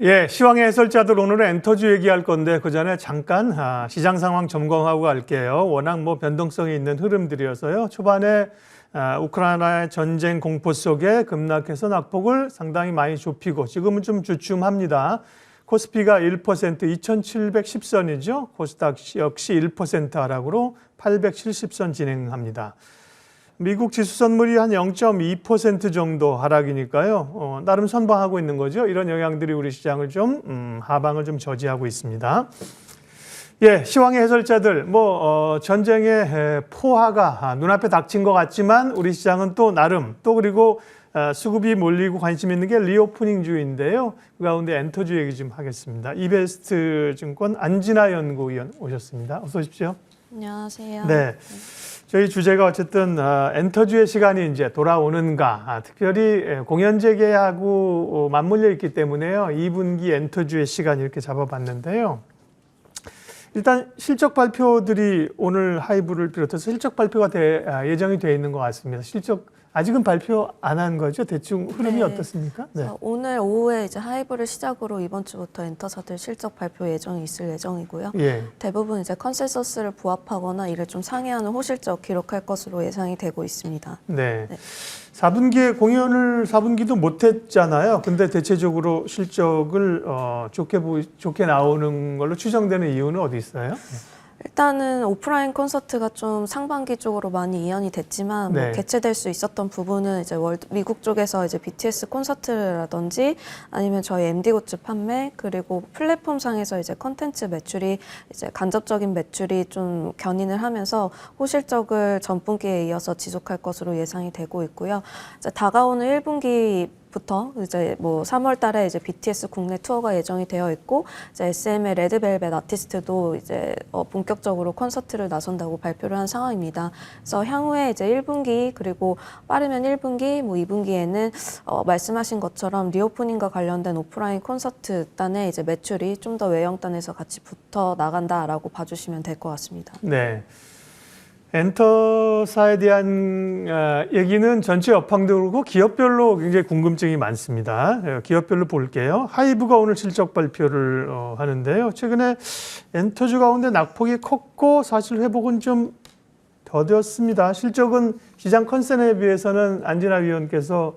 예, 시황의 해설자들 오늘은 엔터주 얘기할 건데 그 전에 잠깐 시장 상황 점검하고 갈게요. 워낙 변동성이 있는 흐름들이어서요. 초반에 우크라이나의 전쟁 공포 속에 급락해서 낙폭을 상당히 많이 좁히고 지금은 좀 주춤합니다. 코스피가 1%, 2710선이죠. 코스닥 역시 1% 하락으로 870선 진행합니다. 미국 지수 선물이 한 0.2% 정도 하락이니까요. 나름 선방하고 있는 거죠. 이런 영향들이 우리 시장을 좀 하방을 좀 저지하고 있습니다. 예, 시황의 해설자들 전쟁의 포화가 눈앞에 닥친 것 같지만 우리 시장은 또 나름 또 그리고 수급이 몰리고 관심 있는 게 리오프닝주인데요. 그 가운데 엔터주 얘기 좀 하겠습니다. 이베스트 증권 안진아 연구위원 오셨습니다. 어서 오십시오. 안녕하세요. 네. 저희 주제가 어쨌든 엔터주의 시간이 이제 돌아오는가, 특별히 공연 재개하고 맞물려 있기 때문에요. 2분기 엔터주의 시간 이렇게 잡아봤는데요. 일단 실적 발표들이 오늘 하이브를 비롯해서 실적 발표가 예정이 되어 있는 것 같습니다. 실적 아직은 발표 안 한 거죠? 대충 흐름이 네. 어떻습니까? 네. 오늘 오후에 이제 하이브를 시작으로 이번 주부터 엔터사들 실적 발표 예정이 있을 예정이고요. 예. 대부분 이제 컨센서스를 부합하거나 이를 좀 상회하는 호실적 기록할 것으로 예상이 되고 있습니다. 네. 네. 4분기에 공연을 4분기도 못했잖아요. 근데 대체적으로 실적을 좋게 나오는 걸로 추정되는 이유는 어디 있어요? 일단은 오프라인 콘서트가 좀 상반기 쪽으로 많이 이연이 됐지만 네. 개최될 수 있었던 부분은 이제 미국 쪽에서 이제 BTS 콘서트라든지 아니면 저희 MD 굿즈 판매 그리고 플랫폼상에서 이제 컨텐츠 매출이 이제 간접적인 매출이 좀 견인을 하면서 호실적을 전분기에 이어서 지속할 것으로 예상이 되고 있고요. 이제 다가오는 1분기 부터 이제 3월 달에 이제 BTS 국내 투어가 예정이 되어 있고 이제 SM의 레드벨벳 아티스트도 이제 본격적으로 콘서트를 나선다고 발표를 한 상황입니다. 그래서 향후에 이제 1분기 그리고 빠르면 1분기, 2분기에는 말씀하신 것처럼 리오프닝과 관련된 오프라인 콘서트단의 이제 매출이 좀 더 외형단에서 같이 붙어 나간다라고 봐주시면 될 것 같습니다. 네. 엔터사에 대한 얘기는 전체 업황도 그렇고 기업별로 굉장히 궁금증이 많습니다. 기업별로 볼게요. 하이브가 오늘 실적 발표를 하는데요. 최근에 엔터주 가운데 낙폭이 컸고 사실 회복은 좀 더뎠습니다. 실적은 시장 컨센에 비해서는 안진아 위원께서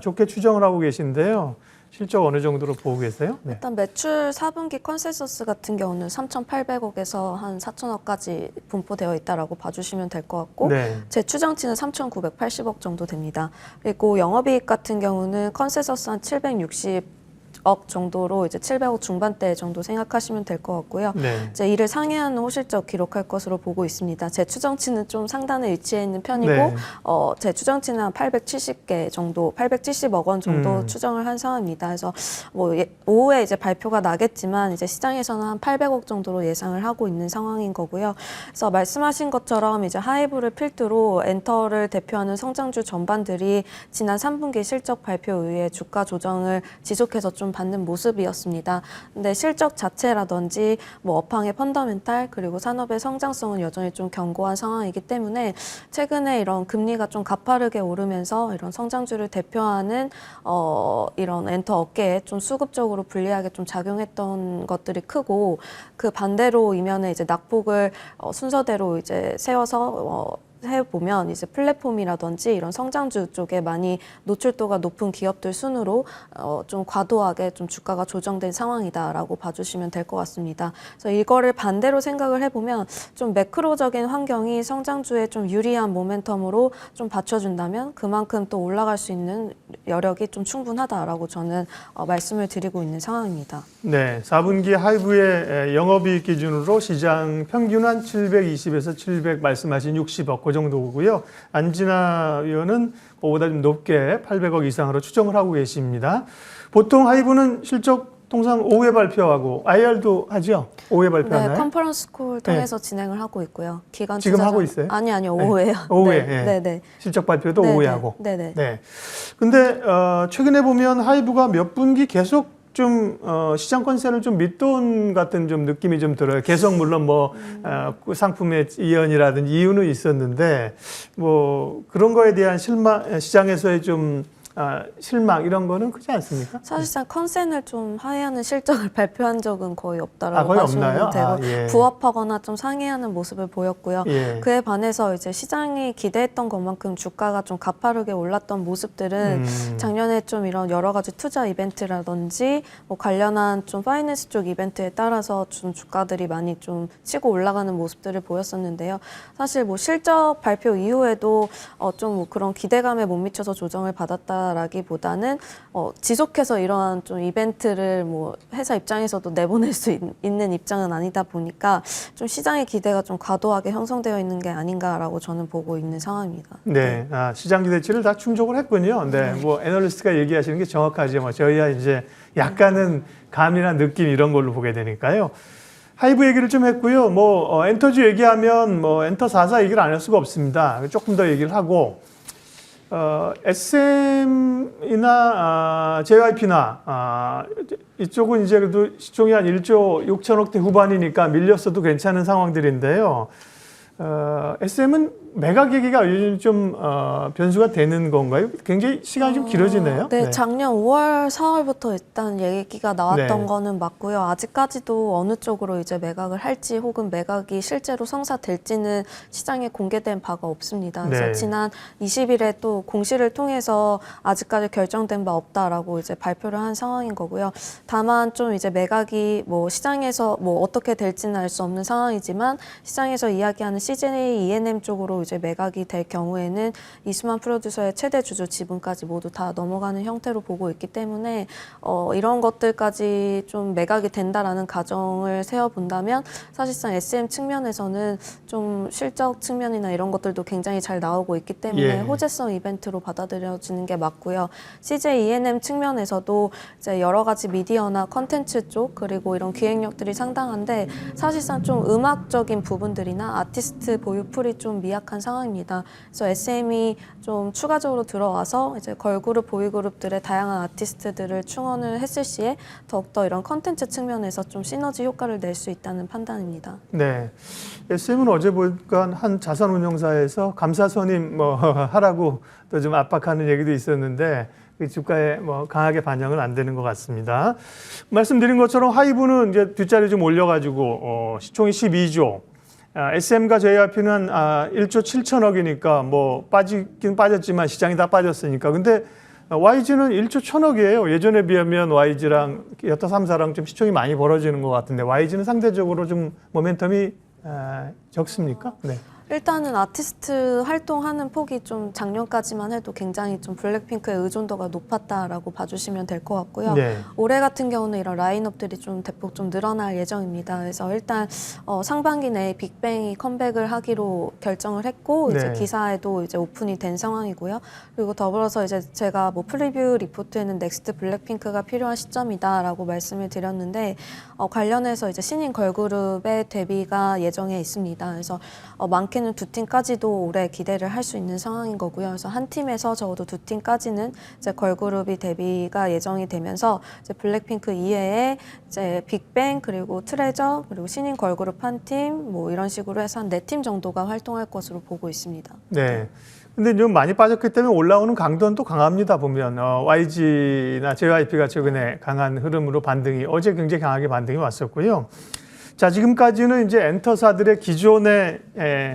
좋게 추정을 하고 계신데요. 실적 어느 정도로 보고 계세요? 네. 일단 매출 4분기 컨센서스 같은 경우는 3,800억에서 한 4,000억까지 분포되어 있다라고 봐주시면 될 것 같고 네. 제 추정치는 3,980억 정도 됩니다. 그리고 영업이익 같은 경우는 컨센서스 한 760억 정도로 이제 700억 중반대 정도 생각하시면 될 것 같고요. 네. 이제 이를 상회하는 호실적 기록할 것으로 보고 있습니다. 제 추정치는 좀 상단에 위치해 있는 편이고 네. 제 추정치는 한 870개 정도, 870억 원 정도 추정을 한 상황입니다. 그래서 오후에 이제 발표가 나겠지만 이제 시장에서는 한 800억 정도로 예상을 하고 있는 상황인 거고요. 그래서 말씀하신 것처럼 이제 하이브를 필두로 엔터를 대표하는 성장주 전반들이 지난 3분기 실적 발표 이후에 주가 조정을 지속해서 좀 받는 모습이었습니다. 근데 실적 자체라든지 업황의 펀더멘탈 그리고 산업의 성장성은 여전히 좀 견고한 상황이기 때문에 최근에 이런 금리가 좀 가파르게 오르면서 이런 성장주를 대표하는 이런 엔터 업계에 좀 수급적으로 불리하게 좀 작용했던 것들이 크고 그 반대로 이면에 이제 낙폭을 순서대로 이제 세워서 해보면 이제 플랫폼이라든지 이런 성장주 쪽에 많이 노출도가 높은 기업들 순으로 좀 과도하게 좀 주가가 조정된 상황이다라고 봐주시면 될 것 같습니다. 그래서 이거를 반대로 생각을 해보면 좀 매크로적인 환경이 성장주에 좀 유리한 모멘텀으로 좀 받쳐준다면 그만큼 또 올라갈 수 있는 여력이 좀 충분하다라고 저는 말씀을 드리고 있는 상황입니다. 네, 4분기 하이브의 영업이익 기준으로 시장 평균 한 720에서 700 말씀하신 60억 그 정도고요. 안진아 위원은 그보다 좀 높게 800억 이상으로 추정을 하고 계십니다. 보통 하이브는 실적 통상 오후에 발표하고 IR도 하죠? 오후에 발표하나요? 네, 컨퍼런스 콜 통해서 진행을 하고 있고요. 기관 지금 투자자... 하고 있어요? 아니요, 오후에요. 오후에. 네, 네. 실적 발표도 오후에 하고. 네네. 네. 근데 최근에 보면 하이브가 몇 분기 계속 좀 시장 컨센을 좀 밑돈 같은 좀 느낌이 좀 들어요. 계속 물론 상품의 이연이라든지 이유는 있었는데 그런 거에 대한 시장에서의 좀 실망 이런 거는 크지 않습니까? 사실상 컨센을 좀 하회하는 실적을 발표한 적은 거의 없다라고 거의 봐주면 없나요? 되고 예. 부합하거나 좀 상회하는 모습을 보였고요. 예. 그에 반해서 이제 시장이 기대했던 것만큼 주가가 좀 가파르게 올랐던 모습들은 작년에 좀 이런 여러 가지 투자 이벤트라든지 뭐 관련한 좀 파이낸스 쪽 이벤트에 따라서 좀 주가들이 많이 좀 치고 올라가는 모습들을 보였었는데요. 사실 뭐 실적 발표 이후에도 좀 뭐 그런 기대감에 못 미쳐서 조정을 받았다라기보다는 지속해서 이러한 좀 이벤트를 뭐 회사 입장에서도 내보낼 수 있는 입장은 아니다 보니까 좀 시장의 기대가 좀 과도하게 형성되어 있는 게 아닌가라고 저는 보고 있는 상황입니다. 네, 시장 기대치를 다 충족을 했군요. 네, 뭐 애널리스트가 얘기하시는 게 정확하죠. 뭐 저희야 이제 약간은 감이나 느낌 이런 걸로 보게 되니까요. 하이브 얘기를 좀 했고요. 뭐 엔터주 얘기하면 뭐 엔터 4사 얘기를 안 할 수가 없습니다. 조금 더 얘기를 하고 SM이나 JYP나 이쪽은 이제 그래도 시총이 한 1조 6천억대 후반이니까 밀렸어도 괜찮은 상황들인데요. SM은 매각 얘기가 요즘 좀 변수가 되는 건가요? 굉장히 시간이 좀 길어지네요. 네, 작년 5월, 4월부터 일단 얘기가 나왔던 네. 거는 맞고요. 아직까지도 어느 쪽으로 이제 매각을 할지 혹은 매각이 실제로 성사될지는 시장에 공개된 바가 없습니다. 그래서 네. 지난 20일에 또 공시를 통해서 아직까지 결정된 바 없다라고 이제 발표를 한 상황인 거고요. 다만 좀 이제 매각이 뭐 시장에서 뭐 어떻게 될지는 알 수 없는 상황이지만 시장에서 이야기하는 CJ ENM 쪽으로 이제 매각이 될 경우에는 이수만 프로듀서의 최대 주주 지분까지 모두 다 넘어가는 형태로 보고 있기 때문에 이런 것들까지 좀 매각이 된다라는 가정을 세워본다면 사실상 SM 측면에서는 좀 실적 측면이나 이런 것들도 굉장히 잘 나오고 있기 때문에 예. 호재성 이벤트로 받아들여지는 게 맞고요. CJ ENM 측면에서도 이제 여러 가지 미디어나 컨텐츠 쪽 그리고 이런 기획력들이 상당한데 사실상 좀 음악적인 부분들이나 아티스트 보유풀이 좀 미약한 상황입니다. 그래서 SM이 좀 추가적으로 들어와서 이제 걸그룹, 보이그룹들의 다양한 아티스트들을 충원을 했을 시에 더욱더 이런 컨텐츠 측면에서 좀 시너지 효과를 낼 수 있다는 판단입니다. 네. SM은 어제 보니까 한 자산운용사에서 감사 선임 뭐 하라고 또 좀 압박하는 얘기도 있었는데 그 주가에 뭐 강하게 반영은 안 되는 것 같습니다. 말씀드린 것처럼 하이브는 이제 뒷자리 좀 올려가지고 시총이 12조. SM과 JYP는 1조 7천억이니까 뭐 빠지긴 빠졌지만 시장이 다 빠졌으니까. 근데 YG는 1조 1천억이에요. 예전에 비하면 YG랑 여타 3사랑 좀 시총이 많이 벌어지는 것 같은데 YG는 상대적으로 좀 모멘텀이 적습니까? 네. 일단은 아티스트 활동하는 폭이 좀 작년까지만 해도 굉장히 좀 블랙핑크의 의존도가 높았다라고 봐주시면 될 것 같고요. 네. 올해 같은 경우는 이런 라인업들이 좀 대폭 좀 늘어날 예정입니다. 그래서 일단 상반기 내에 빅뱅이 컴백을 하기로 결정을 했고 이제 네. 기사에도 이제 오픈이 된 상황이고요. 그리고 더불어서 이제 제가 뭐 프리뷰 리포트에는 넥스트 블랙핑크가 필요한 시점이다라고 말씀을 드렸는데 관련해서 이제 신인 걸그룹의 데뷔가 예정에 있습니다. 그래서 많게는 두 팀까지도 올해 기대를 할 수 있는 상황인 거고요. 그래서 한 팀에서 적어도 두 팀까지는 이제 걸그룹이 데뷔가 예정이 되면서 이제 블랙핑크 이외에 이제 빅뱅 그리고 트레저 그리고 신인 걸그룹 한 팀 뭐 이런 식으로 해서 한 네 팀 정도가 활동할 것으로 보고 있습니다. 네. 근데 좀 많이 빠졌기 때문에 올라오는 강도는 또 강합니다. 보면 YG나 JYP가 최근에 강한 흐름으로 반등이 어제 굉장히 강하게 반등이 왔었고요. 자, 지금까지는 이제 엔터사들의 기존의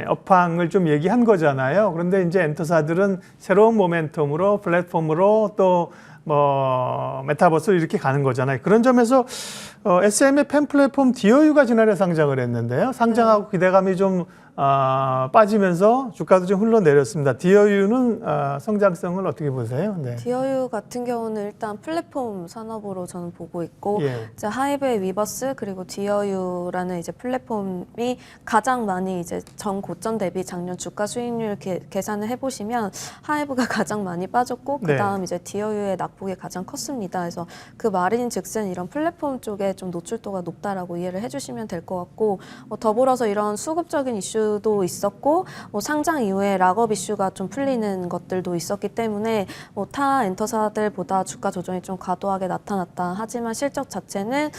업황을 좀 얘기한 거잖아요. 그런데 이제 엔터사들은 새로운 모멘텀으로 플랫폼으로 또 뭐 메타버스로 이렇게 가는 거잖아요. 그런 점에서 SM의 팬 플랫폼 디어유가 지난해 상장을 했는데요. 상장하고 기대감이 좀 빠지면서 주가도 좀 흘러내렸습니다. 디어유는 성장성을 어떻게 보세요? 네. 디어유 같은 경우는 일단 플랫폼 산업으로 저는 보고 있고 예. 이제 하이브의 위버스 그리고 디어유라는 이제 플랫폼이 가장 많이 이제 전 고점 대비 작년 주가 수익률 계산을 해보시면 하이브가 가장 많이 빠졌고 네. 그다음 이제 디어유의 낙폭이 가장 컸습니다. 그래서 그 말인즉슨 이런 플랫폼 쪽에 좀 노출도가 높다라고 이해를 해주시면 될 것 같고 더불어서 이런 수급적인 이슈 이슈도 있었고 뭐 상장 이후에 락업 이슈가 좀 풀리는 것들도 있었기 때문에 뭐 타 엔터사들보다 주가 조정이 좀 과도하게 나타났다. 하지만 실적 자체는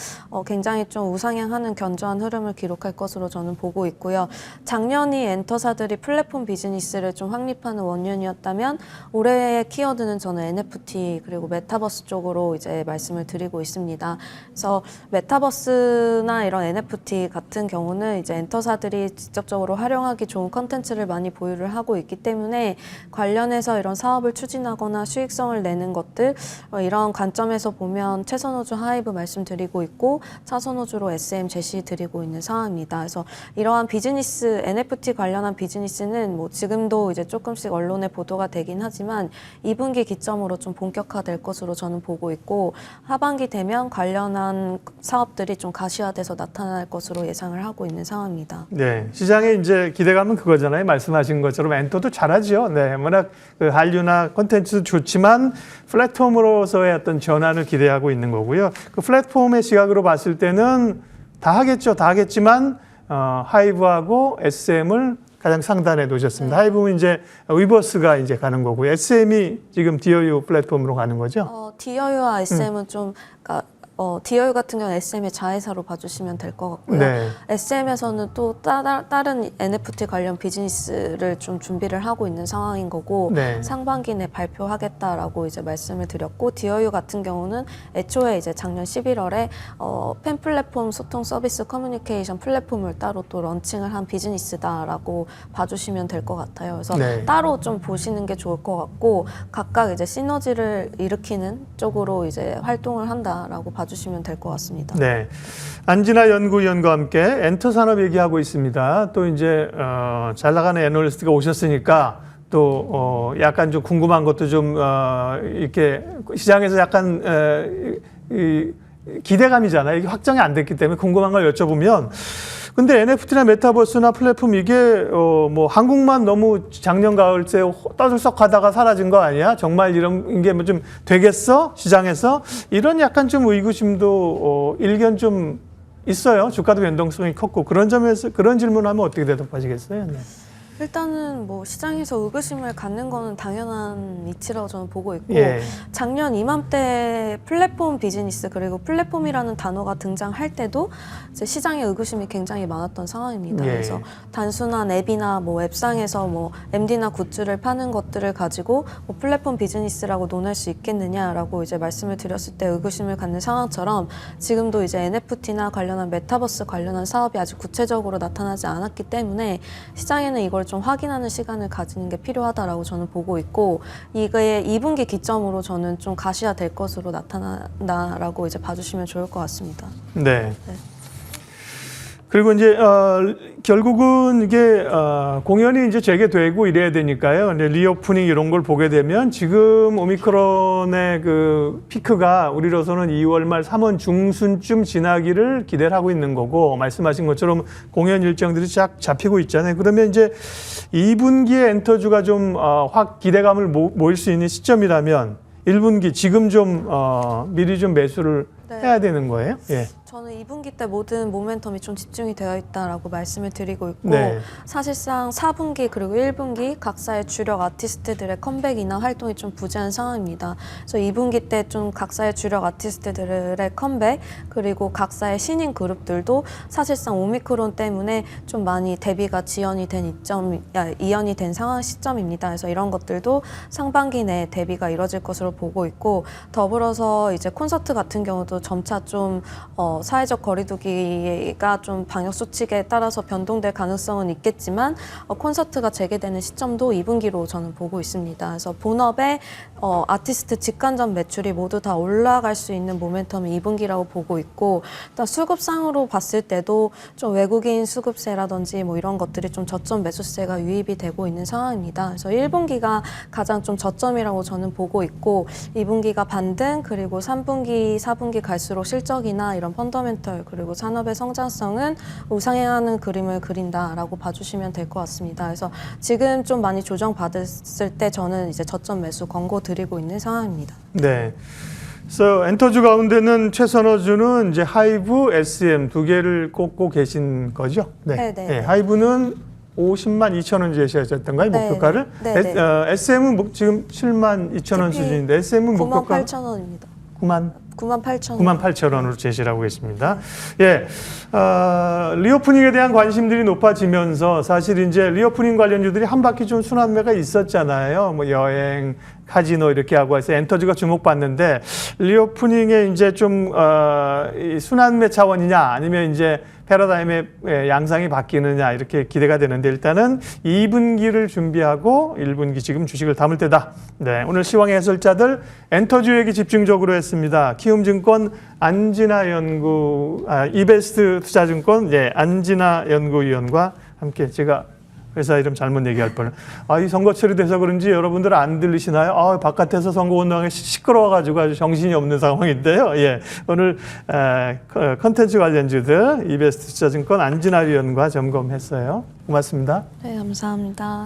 굉장히 좀 우상향하는 견조한 흐름을 기록할 것으로 저는 보고 있고요. 작년이 엔터사들이 플랫폼 비즈니스를 좀 확립하는 원년이었다면 올해의 키워드는 저는 NFT 그리고 메타버스 쪽으로 이제 말씀을 드리고 있습니다. 그래서 메타버스나 이런 NFT 같은 경우는 이제 엔터사들이 직접적으로 활용하기 좋은 컨텐츠를 많이 보유를 하고 있기 때문에 관련해서 이런 사업을 추진하거나 수익성을 내는 것들 이런 관점에서 보면 최선호주 하이브 말씀드리고 있고 차선호주로 SM 제시드리고 있는 상황입니다. 그래서 이러한 비즈니스 NFT 관련한 비즈니스는 뭐 지금도 이제 조금씩 언론에 보도가 되긴 하지만 2분기 기점으로 좀 본격화될 것으로 저는 보고 있고 하반기 되면 관련한 사업들이 좀 가시화돼서 나타날 것으로 예상을 하고 있는 상황입니다. 네, 시장에 이제 기대감은 그거잖아요. 말씀하신 것처럼 엔터도 잘하죠. 네, 워낙 그 한류나 콘텐츠도 좋지만 플랫폼으로서의 어떤 전환을 기대하고 있는 거고요. 그 플랫폼의 시각으로 봤을 때는 다 하겠죠. 다 하겠지만 하이브하고 SM을 가장 상단에 놓으셨습니다. 하이브는 이제 위버스가 이제 가는 거고요. SM이 지금 DOU 플랫폼으로 가는 거죠. DOU와 SM은 좀 그러니까 DOU 같은 경우는 SM의 자회사로 봐주시면 될 것 같고요. 네. SM에서는 또 다른 NFT 관련 비즈니스를 좀 준비를 하고 있는 상황인 거고 네. 상반기 내 발표하겠다라고 이제 말씀을 드렸고 DOU 같은 경우는 애초에 이제 작년 11월에 팬 플랫폼 소통 서비스 커뮤니케이션 플랫폼을 따로 또 런칭을 한 비즈니스다라고 봐주시면 될 것 같아요. 그래서 네. 따로 좀 보시는 게 좋을 것 같고 각각 이제 시너지를 일으키는 쪽으로 이제 활동을 한다라고 봐주시면 될 것 같습니다. 네. 안진아 연구위원과 함께 엔터 산업 얘기하고 있습니다. 또 이제 잘 나가는 애널리스트가 오셨으니까 또 약간 좀 궁금한 것도 좀 이렇게 시장에서 약간 기대감이잖아요. 이게 확정이 안 됐기 때문에 궁금한 걸 여쭤보면 근데 NFT나 메타버스나 플랫폼 이게 뭐 한국만 너무 작년 가을새 떠들썩하다가 사라진 거 아니야? 정말 이런 게 뭐 좀 되겠어? 시장에서 이런 약간 좀 의구심도 일견 좀 있어요. 주가도 변동성이 컸고 그런 점에서 그런 질문하면 어떻게 대답하시겠어요? 네. 일단은 뭐 시장에서 의구심을 갖는 거는 당연한 이치라고 저는 보고 있고 예. 작년 이맘때 플랫폼 비즈니스 그리고 플랫폼이라는 단어가 등장할 때도 이제 시장에 의구심이 굉장히 많았던 상황입니다. 예. 그래서 단순한 앱이나 뭐 웹상에서 뭐 MD나 굿즈를 파는 것들을 가지고 뭐 플랫폼 비즈니스라고 논할 수 있겠느냐라고 이제 말씀을 드렸을 때 의구심을 갖는 상황처럼 지금도 이제 NFT나 관련한 메타버스 관련한 사업이 아직 구체적으로 나타나지 않았기 때문에 시장에는 이걸 좀 확인하는 시간을 가지는 게 필요하다라고 저는 보고 있고 이게 2분기 기점으로 저는 좀 가시화될 것으로 나타난다라고 이제 봐주시면 좋을 것 같습니다. 네. 그리고 이제 결국은 이게 공연이 이제 재개되고 이래야 되니까요. 이제 리오프닝 이런 걸 보게 되면 지금 오미크론의 그 피크가 우리로서는 2월 말 3월 중순쯤 지나기를 기대를 하고 있는 거고 말씀하신 것처럼 공연 일정들이 쫙 잡히고 있잖아요. 그러면 이제 2분기에 엔터주가 좀 확 기대감을 모일 수 있는 시점이라면 1분기 지금 좀 미리 좀 매수를 네. 해야 되는 거예요. 예. 저는 2분기 때 모든 모멘텀이 좀 집중이 되어 있다라고 말씀을 드리고 있고 네. 사실상 4분기 그리고 1분기 각사의 주력 아티스트들의 컴백이나 활동이 좀 부재한 상황입니다. 그래서 2분기 때 좀 각사의 주력 아티스트들의 컴백 그리고 각사의 신인 그룹들도 사실상 오미크론 때문에 좀 많이 데뷔가 이연이 된 상황 시점입니다. 그래서 이런 것들도 상반기 내에 데뷔가 이뤄질 것으로 보고 있고 더불어서 이제 콘서트 같은 경우도 점차 좀 사회적 거리두기가 좀 방역 수칙에 따라서 변동될 가능성은 있겠지만 콘서트가 재개되는 시점도 2분기로 저는 보고 있습니다. 그래서 본업의 아티스트 직관전 매출이 모두 다 올라갈 수 있는 모멘텀이 2분기라고 보고 있고 일단 수급상으로 봤을 때도 좀 외국인 수급세라든지 뭐 이런 것들이 좀 저점 매수세가 유입이 되고 있는 상황입니다. 그래서 1분기가 가장 좀 저점이라고 저는 보고 있고 2분기가 반등 그리고 3분기, 4분기 갈수록 실적이나 이런 펀더멘털 그리고 산업의 성장성은 우상향하는 그림을 그린다라고 봐주시면 될 것 같습니다. 그래서 지금 좀 많이 조정받았을 때 저는 이제 저점 매수 권고 드리고 있는 상황입니다. 네. 그래서 엔터주 가운데는 최선호주는 이제 하이브, SM 두 개를 꼽고 계신 거죠? 네, 네. 네, 하이브는 50만 2천 원 제시하셨던가요? 네, 목표가를? 네, 네. SM은 지금 7만 2천 원 TP 수준인데 SM은 9만 목표가 8천 원입니다. 9만 9만 8천 원. 9만 8천 원으로 제시를 하고 계십니다. 예, 리오프닝에 대한 관심들이 높아지면서 사실 이제 리오프닝 관련주들이 한 바퀴 좀 순환매가 있었잖아요. 뭐 여행, 카지노 이렇게 하고 해서 엔터지가 주목받는데 리오프닝에 이제 좀 이 순환매 차원이냐 아니면 이제 패러다임의 양상이 바뀌느냐 이렇게 기대가 되는데 일단은 2분기를 준비하고 1분기 지금 주식을 담을 때다. 네, 오늘 시황의 해설자들 엔터주 얘기 집중적으로 했습니다. 키움증권 안진아 연구, 이베스트 투자증권 안진아 연구위원과 함께 제가 회사 이름 잘못 얘기할 뻔. 이 선거철이 돼서 그런지 여러분들 안 들리시나요? 바깥에서 선거운동이 시끄러워가지고 아주 정신이 없는 상황인데요. 예, 오늘 컨텐츠 관련주들 이베스트 투자증권 안진아 위원과 점검했어요. 고맙습니다. 네, 감사합니다.